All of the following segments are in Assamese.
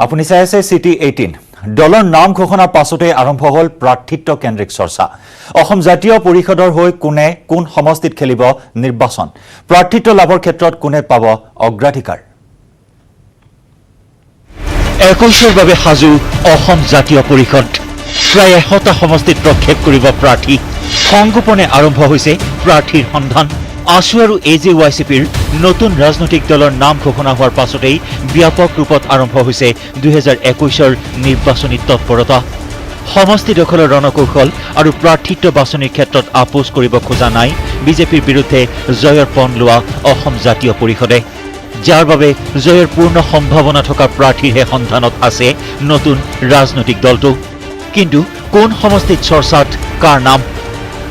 আপুনি চাই আছে সিটি 18 দলৰ নাম ঘোষণাৰ পাছতে আৰম্ভ হল প্ৰাৰ্থিত্ব কেন্দ্ৰিক চৰ্চা অসম জাতীয় পৰিষদৰ হৈ কোন সমষ্টিত খেলিব নিৰ্বাচন প্ৰাৰ্থিত্ব লাভৰ ক্ষেত্ৰত কোনে পাব অগ্ৰাধিকাৰ 21ৰ বাবে সাজু অসম জাতীয় পৰিষদ প্ৰায় 100টা সমষ্টিত প্ৰক্ষেপ কৰিব প্ৰাৰ্থী সংগোপনে আৰম্ভ হৈছে প্ৰাৰ্থীৰ সন্ধান আশু আৰু এজেৱাইচিপিৰ নতুন ৰাজনৈতিক দলৰ নাম ঘোষণা হোৱাৰ পাছতেই ব্যাপক ৰূপত আৰম্ভ হৈছে 2021ৰ নিৰ্বাচনী তৎপৰতা সমষ্টি দখলৰ ৰণকৌশল আৰু প্ৰাৰ্থিত্ব বাছনিৰ ক্ষেত্ৰত আপোচ কৰিব খোজা নাই বিজেপিৰ বিৰুদ্ধে জয়ৰ পণ লোৱা অসম জাতীয় পৰিষদে যাৰ বাবে জয়ৰ পূৰ্ণ সম্ভাৱনা থকা প্ৰাৰ্থীৰ সন্ধানত আছে নতুন ৰাজনৈতিক দলটো কিন্তু কোন সমষ্টিত চৰ্চাত কাৰ নাম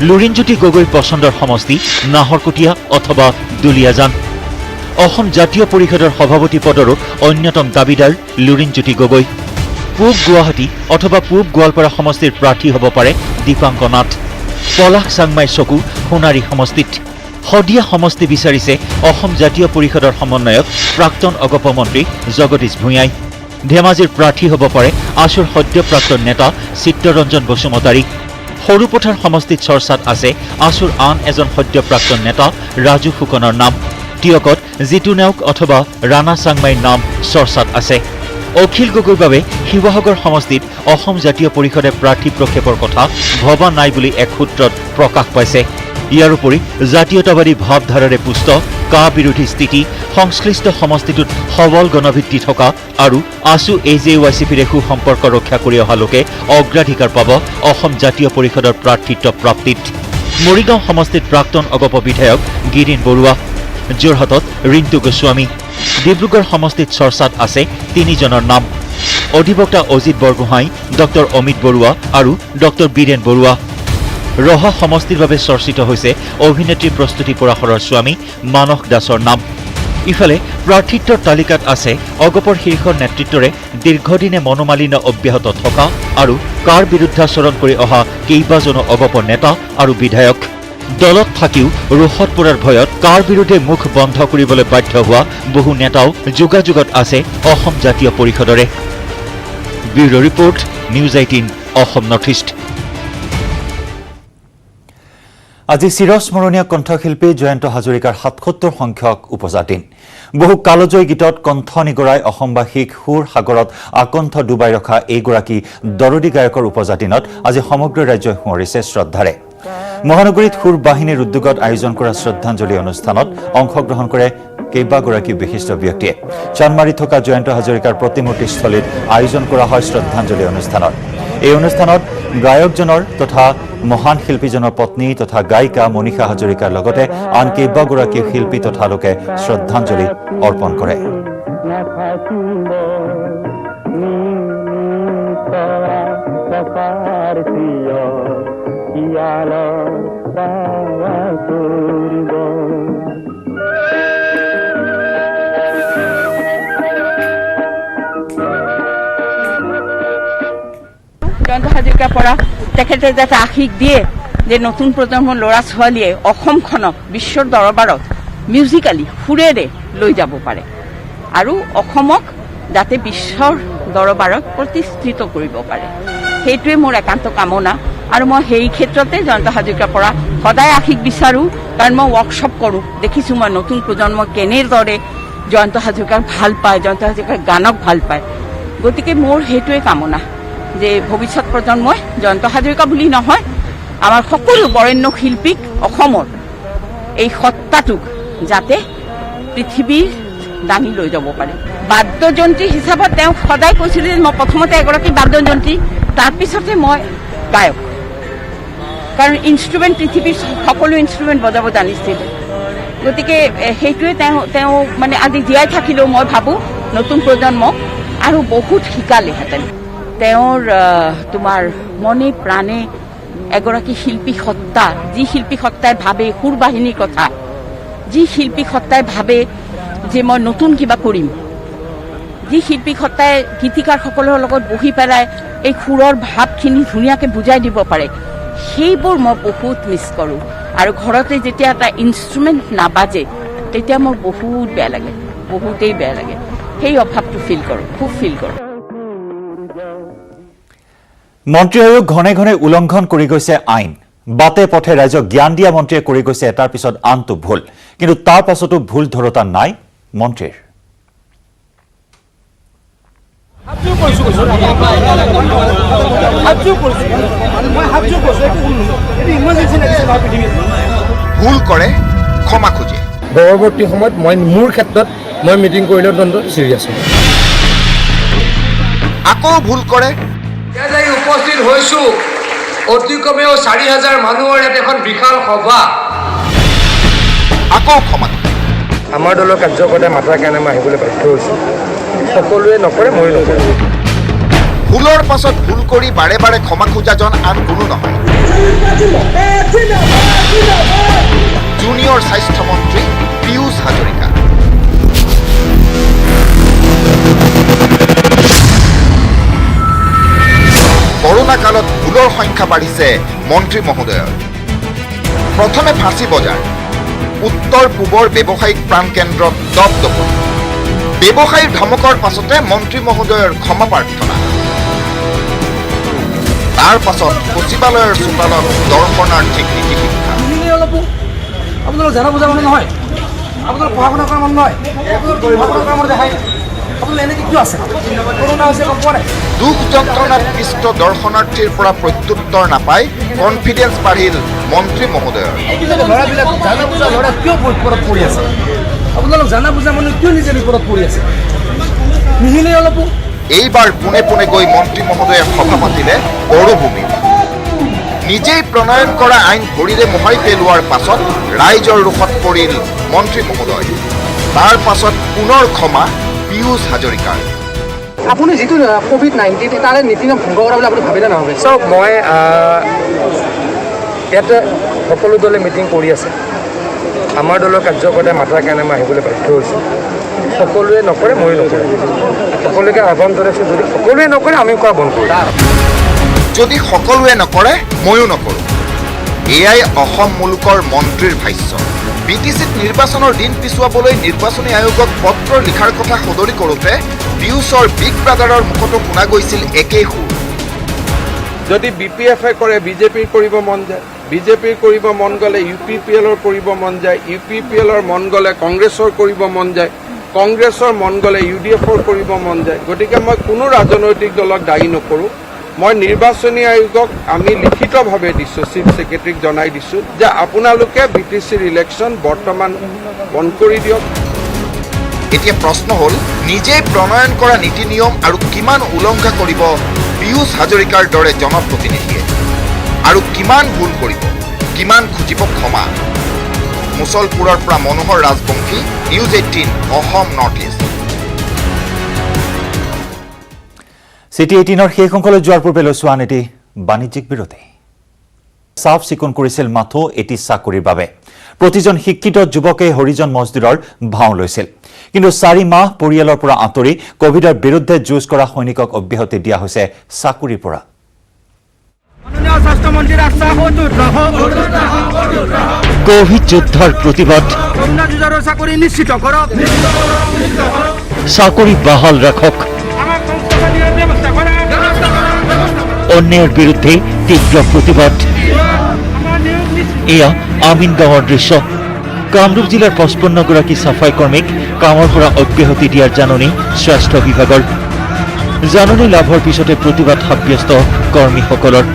লুৰিণজ্যোতি গগৈৰ পছন্দৰ সমষ্টি নাহৰকটীয়া অথবা দুলিয়াজান অসম জাতীয় পৰিষদৰ সভাপতি পদৰো অন্যতম দাবীদাৰ লুৰিণজ্যোতি গগৈ পূব গুৱাহাটী অথবা পূব গোৱালপাৰা সমষ্টিৰ প্ৰাৰ্থী হ'ব পাৰে দীপাংক নাথ পলাশ চাংমাইৰ চকু সোণাৰী সমষ্টিত শদিয়া সমষ্টি বিচাৰিছে অসম জাতীয় পৰিষদৰ সমন্বয়ক প্ৰাক্তন অগপ মন্ত্ৰী জগদীশ ভূঞাই ধেমাজিৰ প্ৰাৰ্থী হ'ব পাৰে আশুৰ সদ্য প্ৰাক্তন নেতা চিত্ৰৰঞ্জন বসুমতাৰী সৰুপথাৰ সমষ্টিত চৰ্চাত আছে আশুৰ আন এজন সদ্য প্ৰাক্তন নেতা ৰাজু ফুকনৰ নাম টিয়কত জিতু নেওগ অথবা ৰাণা চাংমাইৰ নাম চৰ্চাত আছে অখিল গগৈৰ বাবে শিৱসাগৰ সমষ্টিত অসম জাতীয় পৰিষদে প্ৰাৰ্থী প্ৰক্ষেপৰ কথা ভবা নাই বুলি এক সূত্ৰত প্ৰকাশ পাইছে ইয়াৰ উপৰি জাতীয়তাবাদী ভাৱধাৰাৰে পুষ্ট কা বিৰোধী স্থিতি সংশ্লিষ্ট সমষ্টিটোত সবল গণভিত্তি থকা আৰু আশু এজেৱাইচিপিৰে সুসম্পৰ্ক ৰক্ষা কৰি অহা লোকে অগ্ৰাধিকাৰ পাব অসম জাতীয় পৰিষদৰ প্ৰাৰ্থিত্ব প্ৰাপ্তিত মৰিগাঁও সমষ্টিত প্ৰাক্তন অগপ বিধায়ক গিৰিণ বৰুৱা যোৰহাটত ৰিণ্টু গোস্বামী ডিব্ৰুগড় সমষ্টিত চৰ্চাত আছে তিনিজনৰ নাম অধিবক্তা অজিত বৰগোহাঁই ডক্টৰ অমিত বৰুৱা আৰু ডক্টৰ বীৰেণ বৰুৱা ৰহা সমষ্টিৰ বাবে চৰ্চিত হৈছে অভিনেত্ৰী প্ৰস্তুতি পৰাশৰৰ স্বামী মানস দাসৰ নাম ইফালে প্ৰাৰ্থিত্বৰ তালিকাত আছে অগপৰ শীৰ্ষ নেতৃত্বৰে দীৰ্ঘদিনে মনোমালিন্য অব্যাহত থকা আৰু কাৰ বিৰুদ্ধাচৰণ কৰি অহা কেইবাজনো অগপ নেতা আৰু বিধায়ক দলত থাকিও ৰোষত পৰাৰ ভয়ত কাৰ বিৰুদ্ধে মুখ বন্ধ কৰিবলৈ বাধ্য হোৱা বহু নেতাও যোগাযোগত আছে অসম জাতীয় পৰিষদৰে bureau report news 18 Assam north east আজি চিৰস্মৰণীয় কণ্ঠশিল্পী জয়ন্ত হাজৰিকাৰ ৭৭ সংখ্যক উপজা দিন বহু কালজয়ী গীতত কণ্ঠ নিগৰাই অসমবাসীক সুৰ সাগৰত আকণ্ঠ ডুবাই ৰখা এইগৰাকী দৰদী গায়কৰ উপজা দিনত আজি সমগ্ৰ ৰাজ্যই সোঁৱৰিছে শ্ৰদ্ধাৰে মহানগৰীত সুৰ বাহিনীৰ উদ্যোগত আয়োজন কৰা শ্ৰদ্ধাঞ্জলি অনুষ্ঠানত অংশগ্ৰহণ কৰে কেইবাগৰাকী বিশিষ্ট ব্যক্তিয়ে চানমাৰীত থকা জয়ন্ত হাজৰিকাৰ প্ৰতিমূৰ্তিস্থলীত আয়োজন কৰা হয় শ্ৰদ্ধাঞ্জলি অনুষ্ঠানত এই অনুষ্ঠানত গায়কজনৰ তথা মহান শিল্পীজনৰ পত্নী তথা গায়িকা মনীষা হাজৰিকাৰ লগতে আন কেইবাগৰাকী শিল্পী তথা লোকে শ্ৰদ্ধাঞ্জলি অৰ্পণ কৰে জয়ন্ত হাজৰিকাৰ পৰা তেখেতে যাতে আশীষ দিয়ে যে নতুন প্ৰজন্মৰ ল'ৰা ছোৱালীয়ে অসমখনক বিশ্বৰ দৰবাৰত মিউজিকেলি সুৰেৰে লৈ যাব পাৰে আৰু অসমক যাতে বিশ্বৰ দৰবাৰত প্ৰতিষ্ঠিত কৰিব পাৰে সেইটোৱে মোৰ একান্ত কামনা আৰু মই সেই ক্ষেত্ৰতে জয়ন্ত হাজৰিকাৰ পৰা সদায় আশীষ বিচাৰোঁ কাৰণ মই ৱৰ্কশ্বপ কৰোঁ দেখিছোঁ মই নতুন প্ৰজন্ম কেনেদৰে জয়ন্ত হাজৰিকাক ভাল পায় জয়ন্ত হাজৰিকাৰ গানক ভাল পায় গতিকে মোৰ সেইটোৱে কামনা যে ভৱিষ্যত প্ৰজন্মই জয়ন্ত হাজৰিকা বুলি নহয় আমাৰ সকলো বৰেণ্য শিল্পীক অসমৰ এই সত্তাটোক যাতে পৃথিৱীৰ দাঙি লৈ যাব পাৰে বাদ্যযন্ত্ৰী হিচাপত তেওঁ সদায় কৈছিলে যে মই প্ৰথমতে এগৰাকী বাদ্যযন্ত্ৰী তাৰপিছতে মই গায়ক কাৰণ ইনষ্ট্ৰুমেণ্ট পৃথিৱীৰ সকলো ইনষ্ট্ৰুমেণ্ট বজাব জানিছিল গতিকে সেইটোৱে তেওঁ মানে আজি জীয়াই থাকিলেও মই ভাবোঁ নতুন প্ৰজন্মক আৰু বহুত শিকালেহেঁতেন তেওঁৰ তোমাৰ মনে প্ৰাণে এগৰাকী শিল্পী সত্তা যি শিল্পী সত্তাই ভাবে সুৰ বাহিনীৰ কথা যি শিল্পী সত্তাই ভাবে যে মই নতুন কিবা কৰিম যি শিল্পী সত্তাই গীতিকাৰসকলৰ লগত বহি পেলাই এই সুৰৰ ভাৱখিনি ধুনীয়াকৈ বুজাই দিব পাৰে সেইবোৰ মই বহুত মিছ কৰোঁ আৰু ঘৰতে যেতিয়া এটা ইনষ্ট্ৰুমেণ্ট নাবাজে তেতিয়া মোৰ বহুত বেয়া লাগে বহুতেই বেয়া লাগে সেই অভাৱটো ফিল কৰোঁ খুব ফিল কৰোঁ মন্ত্ৰী আয়োগ ঘনে ঘনে উলংঘন কৰি গৈছে আইন বাটে পথে ৰাইজক জ্ঞান দিয়া মন্ত্ৰীয়ে কৰি গৈছে এটাৰ পিছত আনটো ভুল কিন্তু তাৰ পাছতো ভুল ধৰতা নাই মন্ত্ৰীৰ ভুল কৰে ক্ষমা খোজে পৰৱৰ্তী সময়ত মই মোৰ ক্ষেত্ৰত মই মিটিং কৰিলে দণ্ড চিৰিয়াছ আকৌ ভুল কৰে উপস্থিত হৈছো অতি কমেও ৪,০০০ মানুহৰ এখন বিশাল সভা আকৌ ক্ষমা আমাৰ দলৰ কাৰ্যকৰ্তাই মাতাৰ কাৰণে মই আহিবলৈ বাধ্য হৈছোঁ সকলোৱে নকৰে ময়ো নকৰোঁ ভুলৰ পাছত ভুল কৰি বাৰে বাৰে ক্ষমা খোজাজন আন কোনো নহয় জুনিয়ৰ স্বাস্থ্যমন্ত্ৰী পীয়ুষ হাজৰিকা কৰোনা কালত ভুলৰ সংখ্যা বাঢ়িছে মন্ত্ৰী মহোদয়ৰ প্ৰথমে ফাঁচী বজাৰ উত্তৰ পূবৰ ব্যৱসায়িক প্ৰাণকেন্দ্ৰত দপদপনি ব্যৱসায়ীৰ ধমকৰ পাছতে মন্ত্ৰী মহোদয়ৰ ক্ষমা প্ৰাৰ্থনা তাৰ পাছত সচিবালয়ৰ চোতালত দৰ্শনাৰ্থীক নীতি শিক্ষা আপোনালোক জানা বুজা মানুহ নহয় আপোনালোক পঢ়া শুনা কৰা মানুহ নহয় পঢ়া শুনা কৰা মানুহ দেখাই আপোনালোক এনেকৈ কিয় আছে কৰোণা হৈছে গম পোৱা নাই দুখ যন্ত্ৰণাত পিষ্ট দৰ্শনাৰ্থীৰ পৰা প্ৰত্যুত্তৰ নাপায় কনফিডেন্স বাঢ়িল মন্ত্ৰী মহোদয়ৰ ল'ৰাবিলাক জানা বুজা ল'ৰা কিয় বিপদত পৰি আছে আপোনালোক জানা বুজা মানুহ কিয় নিজে বিপদত পৰি আছে নিহিলে অলপো এইবাৰ পোনে পোনে গৈ মন্ত্ৰী মহোদয়ে সভা পাতিলে বড়োভূমিত নিজেই প্ৰণয়ন কৰা আইন ভৰিৰে মোহাৰি পেলোৱাৰ পাছত ৰাইজৰ ৰোষত পৰিল মন্ত্ৰী মহোদয় তাৰ পাছত পুনৰ ক্ষমা পীয়ুষ হাজৰিকাৰ আপুনি যিটো COVID-19 তাৰে নীতি নিয়ম ভংগ কৰা বুলি আপুনি ভাবিলে নহ'ব চাওক মই ইয়াতে সকলো দলে মিটিং কৰি আছে আমাৰ দলৰ কাৰ্যকৰ্তাই মাতাৰ কাৰণে মই আহিবলৈ বাধ্য হৈছোঁ সকলোৱে নকৰে ময়ো নকৰোঁ সকলোকে আহ্বান জনাইছোঁ যদি সকলোৱে নকৰে আমি কৰা বন্ধ কৰোঁ যদি সকলোৱে নকৰে ময়ো নকৰোঁ এয়াই অসম মুলুকৰ মন্ত্ৰীৰ ভাষ্য BTCত নিৰ্বাচনৰ দিন পিছুৱাবলৈ নিৰ্বাচনী আয়োগক পত্ৰ লিখাৰ কথা সদৰি কৰোঁতে পীয়ুষৰ বিগ ব্ৰাদাৰৰ মুখতো শুনা গৈছিল একেই সুৰ যদি BPF-এ কৰে বিজেপিৰ কৰিব মন যায় বিজেপিৰ কৰিব মন গ'লে UPPL-ৰ কৰিব মন যায় UPPL-ৰ মন গ'লে কংগ্ৰেছৰ কৰিব মন যায় কংগ্ৰেছৰ মন গ'লে UDF-ৰ কৰিব মন যায় গতিকে মই কোনো ৰাজনৈতিক দলক দায়ী নকৰোঁ মই নিৰ্বাচনী আয়োগক আমি লিখিতভাৱে দিছোঁ চিফ ছেক্ৰেটাৰীক জনাই দিছোঁ যে আপোনালোকে BTCৰ ইলেকশ্যন বৰ্তমান বন্ধ কৰি দিয়ক এতিয়া প্ৰশ্ন হ'ল নিজেই প্ৰণয়ন কৰা নীতি নিয়ম আৰু কিমান উলংঘা কৰিব পীয়ুষ হাজৰিকাৰ দৰে জনপ্ৰতিনিধিয়ে আৰু কিমান ভুল কৰিব কিমান খুজিব ক্ষমা মুছলপুৰৰ পৰা Manohar Rajbongshi news 18 Assam north east city 18ৰ শেষ অংকলৈ যোৱাৰ পূৰ্বে লৈছোঁ আন এটি বাণিজ্যিক বিৰতি চাফ চিকুণ কৰিছিল মাথো এটি চাকৰিৰ বাবে প্ৰতিজন শিক্ষিত যুৱকে হৰিজন মছজিদৰ ভাও লৈছিল কিন্তু 4 মাহ পৰিয়ালৰ পৰা আঁতৰি কোভিডৰ বিৰুদ্ধে যুঁজ কৰা সৈনিকক অব্যাহতি দিয়া হৈছে চাকৰিৰ পৰা কোভিড যুদ্ধৰ প্ৰতিবাদ চাকৰি বাহাল ৰাখক অন্যায়ৰ বিৰুদ্ধে তীব্ৰ প্ৰতিবাদ এয়া আমিন গাঁৱৰ দৃশ্য কামৰূপ জিলাৰ 55গৰাকী চাফাই কৰ্মীক কামৰ পৰা অব্যাহতি দিয়াৰ জাননী স্বাস্থ্য বিভাগৰ জাননী লাভৰ পিছতে প্ৰতিবাদ সাব্যস্ত কৰ্মীসকলৰ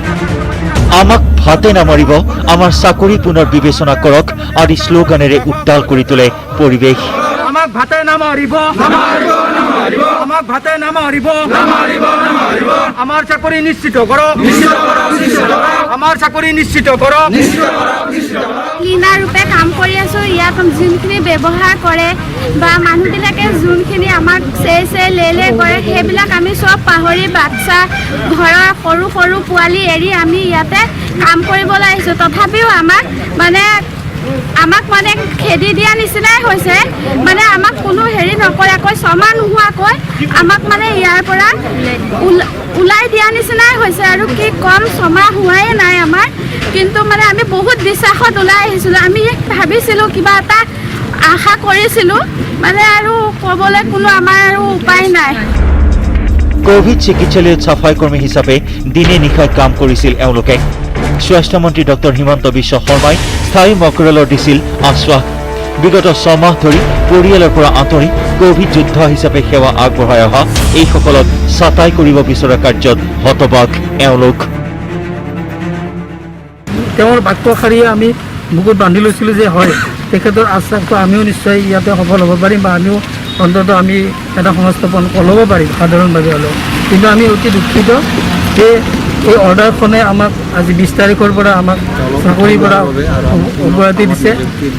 আমাক ভাতে নামাৰিব আমাৰ চাকৰি পুনৰ বিবেচনা কৰক আদি শ্লোগানেৰে উত্তাল কৰি তোলে পৰিৱেশ আমাক ভাতে নামাৰিব আমাক ভাতে নামাৰিব আমাৰ চাকৰি নিশ্চিত কৰক আমাৰ চাকৰি নিশ্চিত কৰক ক্লিনাৰ ৰূপে কাম কৰি আছোঁ ইয়াত যোনখিনি ব্যৱহাৰ কৰে বা মানুহবিলাকে যোনখিনি আমাক চে লে কৰে সেইবিলাক আমি চব পাহৰি বাচ্চা ঘৰৰ সৰু সৰু পোৱালি এৰি আমি ইয়াতে কাম কৰিবলৈ আহিছোঁ তথাপিও আমাক মানে খেদি দিয়া নিচিনাই হৈছে মানে আমাক কোনো হেৰি নকৰাকৈ ছমাহ নোহোৱাকৈ আমাক মানে ইয়াৰ পৰা ওলাই দিয়া নিচিনাই হৈছে আৰু কি কম ছমাহ হোৱাই নাই আমাৰ কিন্তু মানে আমি বহুত বিশ্বাসত ওলাই আহিছিলোঁ আমি ভাবিছিলোঁ কিবা এটা আশা কৰিছিলোঁ মানে আৰু ক'বলৈ কোনো আমাৰ আৰু উপায় নাই কোভিড চিকিৎসালয়ত চাফাই কৰ্মী হিচাপে দিনে নিশাই কাম কৰিছিল এওঁলোকে স্বাস্থ্যমন্ত্ৰী ডক্টৰ হিমন্ত বিশ্ব শৰ্মাই স্থায়ী মকৰলৰ দিছিল আশ্বাস বিগত 6 মাহ ধৰি পৰিয়ালৰ পৰা আঁতৰি কোভিড যোদ্ধা হিচাপে সেৱা আগবঢ়াই অহা এইসকলক ছাটাই কৰিব বিচৰা কাৰ্যত হতবাক এওঁলোক তেওঁৰ বাক্যশাৰীয়ে আমি বুকুত বান্ধি লৈছিলোঁ যে হয় তেখেতৰ আশ্বাসটো আমিও নিশ্চয় ইয়াতে সফল হ'ব পাৰিম বা আমিও অন্ততঃ আমি এটা সংস্থাপন ল'ব পাৰিম সাধাৰণভাৱে হ'লেও কিন্তু আমি অতি দুখিত যে এই অৰ্ডাৰখনে আমাক আজি 20 তাৰিখৰ পৰা আমাক চাকৰিৰ পৰা অব্যাহতি দিছে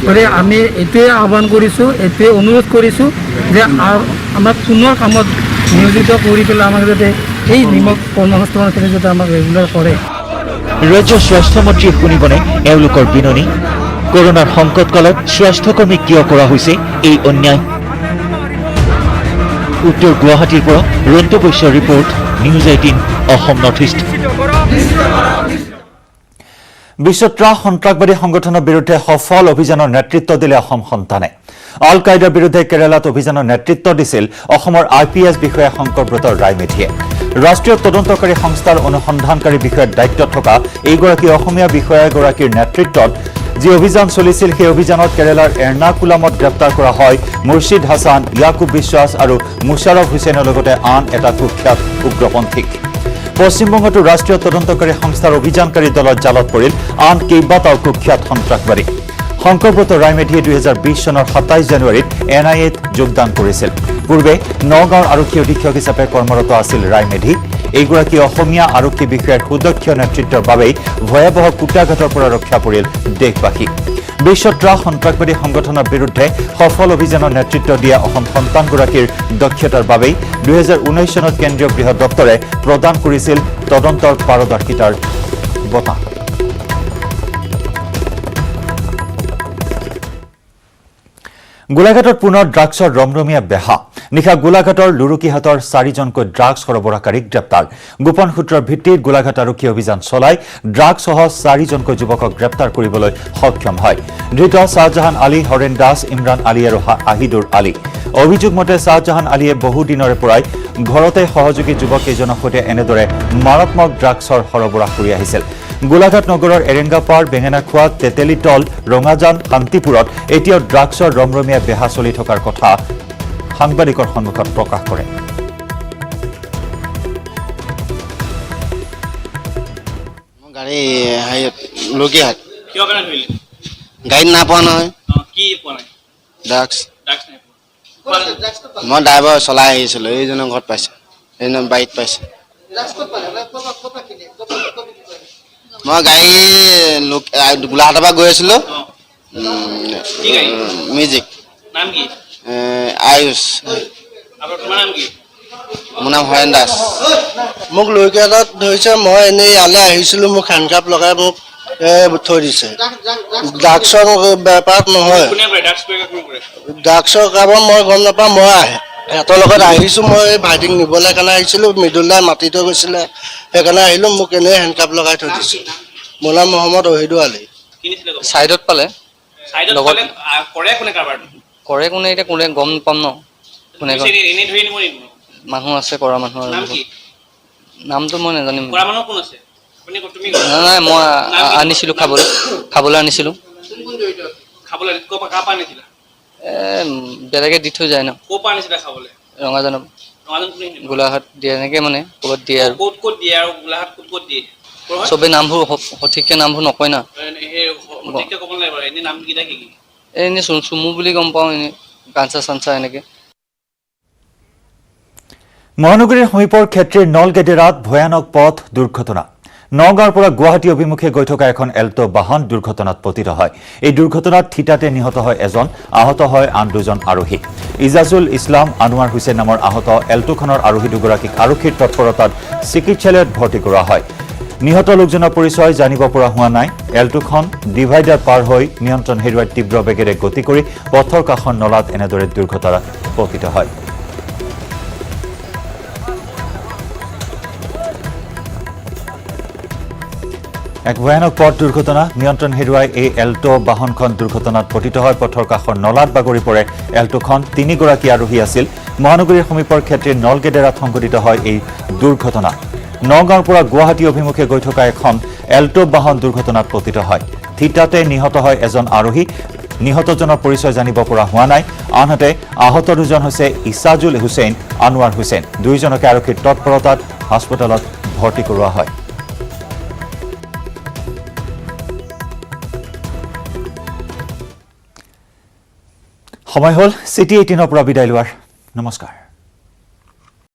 গতিকে আমি এইটোৱে আহ্বান কৰিছোঁ এইটোৱে অনুৰোধ কৰিছোঁ যে আমাক পুনৰ কামত নিয়োজিত কৰি পেলাই আমাক যাতে এই নিমখ কৰ্মসংস্থাপনখিনি যাতে আমাক ৰেগুলাৰ কৰে ৰাজ্যৰ স্বাস্থ্যমন্ত্ৰীয়ে শুনিবনে এওঁলোকৰ বিননি কৰোনাৰ সংকটকালত স্বাস্থ্যকৰ্মীক কিয় কৰা হৈছে এই অন্যায় উত্তৰ গুৱাহাটীৰ পৰা ৰন্তু বৈশ্যৰ report news 18 Assam north east বিশ্বত সন্ত্ৰাসবাদী সংগঠনৰ বিৰুদ্ধে সফল অভিযানৰ নেতৃত্ব দিলে অসম সন্তানে আল কায়দাৰ বিৰুদ্ধে কেৰালাত অভিযানৰ নেতৃত্ব দিছিল অসমৰ IPS বিষয়া শংকৰব্ৰত ৰায়মেধিয়ে ৰাষ্ট্ৰীয় তদন্তকাৰী সংস্থাৰ অনুসন্ধানকাৰী বিষয়াৰ দায়িত্বত থকা এইগৰাকী অসমীয়া বিষয়াগৰাকীৰ নেতৃত্বত যি অভিযান চলিছিল সেই অভিযানত কেৰালাৰ এৰ্নাকুলামত গ্ৰেপ্তাৰ কৰা হয় মুৰ্ছিদ হাছান ইয়াকুব বিশ্বাস আৰু মুছাৰফ হুছেইনৰ লগতে আন এটা কুখ্যাত উগ্ৰপন্থীক পশ্চিমবংগতো ৰাষ্ট্ৰীয় তদন্তকাৰী সংস্থাৰ অভিযানকাৰী দলত জালত পৰিল আন কেইবাটাও কুখ্যাত সন্ত্ৰাসবাদী শংকৰব্ৰত ৰায়মেধিয়ে 2020 চনৰ 27 জানুৱাৰীত NIAত যোগদান কৰিছিল পূৰ্বে নগাঁৱৰ আৰক্ষী অধীক্ষক হিচাপে কৰ্মৰত আছিল ৰায়মেধি এইগৰাকী অসমীয়া আৰক্ষী বিষয়াৰ সুদক্ষ নেতৃত্বৰ বাবেই ভয়াৱহ কুটাঘাতৰ পৰা ৰক্ষা পৰিল দেশবাসী বিশ্বত সন্ত্ৰাসবাদী সংগঠনৰ বিৰুদ্ধে সফল অভিযানৰ নেতৃত্ব দিয়া অসম সন্তানগৰাকীৰ দক্ষতাৰ বাবেই 2019 চনত কেন্দ্ৰীয় গৃহ দপ্তৰে প্ৰদান কৰিছিল তদন্তৰ পাৰদৰ্শিতাৰ বঁটা গোলাঘাটত পুনৰ ড্ৰাগছৰ ৰমৰমীয়া বেহা নিশা গোলাঘাটৰ লুৰুকিহাটৰ 4জনকৈ ড্ৰাগছ সৰবৰাহকাৰীক গ্ৰেপ্তাৰ গোপন সূত্ৰৰ ভিত্তিত গোলাঘাট আৰক্ষী অভিযান চলাই ড্ৰাগছসহ 4জনকৈ যুৱকক গ্ৰেপ্তাৰ কৰিবলৈ সক্ষম হয় ধৃত শাহজাহান আলী হৰেন দাস ইমৰান আলী আৰু আহিদুৰ আলী অভিযোগ মতে শাহজাহান আলীয়ে বহু দিনৰে পৰাই ঘৰতে সহযোগী যুৱক কেইজনৰ সৈতে এনেদৰে মাৰাত্মক ড্ৰাগছৰ সৰবৰাহ কৰি আহিছিল গোলাঘাট নগৰৰ এৰেংগাপাৰ বেঙেনাখোৱা তেতেলিতল ৰঙাজান শান্তিপুৰত এতিয়াও ড্ৰাগছৰ ৰমৰমীয়া বেহা চলি থকাৰ কথা সাংবাদিকৰ সন্মুখত প্ৰকাশ কৰে গাড়ী লগিয়াত কিয় কাৰণে ধৰিলে গাড়ী নাপোৱা নহয় কি পোৱা নাই ড্ৰাগছ মই ড্ৰাইভাৰ চলাই আহিছিলোঁ এইজনৰ ঘৰত পাইছে এইজনৰ বাইক পাইছে মই গাড়ী গোলাঘাটৰ পৰা গৈ আছিলোঁ মিউজিক নাম কি আয়ুষ মোৰ নাম হৰেণ দাস মোক লুইকেটত ধৰিছে মই এনেই ইয়ালৈ আহিছিলোঁ মোক হেণ্ডকাপ লগাই মোক থৈ দিছে ড্ৰাগছৰ বেপাৰত নহয় ড্ৰাগছৰ কামত মই গম নাপাওঁ মই সিহঁতৰ লগত আহিছোঁ মই ভাইটিক নিবলৈ কাৰণে আহিছিলোঁ মৃদুলদাই মাতি থৈ গৈছিলে সেইকাৰণে আহিলোঁ মোক এনেই হেণ্ডকাপ লগাই থৈ দিছে মোৰ নাম মহম্মদ অহিদুৰ আলী চাইডত পালে কৰে কোনে এতিয়া কোনে গম নাপাম ন কোনে মানুহ আছে কৰা মানুহ নামটো মই নাজানিম নাই মই আনিছিলোঁ খাবলৈ আনিছিলোঁ বেলেগে দি থৈ যায় ন ৰঙাজানৰ গোলাঘাট দিয়ে এনেকৈ মানে ক'ৰবাত দিয়ে আৰু চবেই নামবোৰ সঠিককৈ নামবোৰ নকয় না এনেই চুমু বুলি গম পাওঁ এনেই কাঞ্চা চাঞ্চা এনেকৈ মহানগৰীৰ সমীপৰ ক্ষেত্ৰীৰ নলগেডেৰাত ভয়ানক পথ দুৰ্ঘটনা নগাঁৱৰ পৰা গুৱাহাটী অভিমুখে গৈ থকা এখন এল্টো বাহন দুৰ্ঘটনাত পতিত হয় এই দুৰ্ঘটনাত থিতাতে নিহত হয় এজন আহত হয় আন দুজন আৰোহী ইজাজুল ইছলাম আনোৱাৰ হুছেইন নামৰ আহত এল্টোখনৰ আৰোহী দুগৰাকীক আৰক্ষীৰ তৎপৰতাত চিকিৎসালয়ত ভৰ্তি কৰোৱা হয় নিহত লোকজনৰ পৰিচয় জানিব পৰা হোৱা নাই এল্টোখন ডিভাইডাৰ পাৰ হৈ নিয়ন্ত্ৰণ হেৰুৱাই তীব্ৰ বেগেৰে গতি কৰি পথৰ কাষৰ নলাত এনেদৰে দুৰ্ঘটনাত পতিত হয় এক ভয়ানক পথ দুৰ্ঘটনা নিয়ন্ত্ৰণ হেৰুৱাই এই এল্টো বাহনখন দুৰ্ঘটনাত পতিত হয় পথৰ কাষৰ নলাত বাগৰি পৰে এল্টোখন 3গৰাকী আৰোহী আছিল মহানগৰীৰ সমীপৰ ক্ষেত্ৰীৰ নলগেডেৰাত সংঘটিত হয় এই দুৰ্ঘটনা নগাঁৱৰ পৰা গুৱাহাটী অভিমুখে গৈ থকা এখন এল্টো বাহন দুৰ্ঘটনাত পতিত হয় থিতাতে নিহত হয় এজন আৰোহী নিহতজনৰ পৰিচয় জানিব পৰা হোৱা নাই আনহাতে আহত দুজন হৈছে ইছাজুল হুছেইন আনোৱাৰ হুছেইন দুইজনকে আৰক্ষীৰ তৎপৰতাত হাস্পতালত ভৰ্তি কৰোৱা হয় সময় হল সিটি 18 পৰা বিদায় লোৱাৰ নমস্কাৰ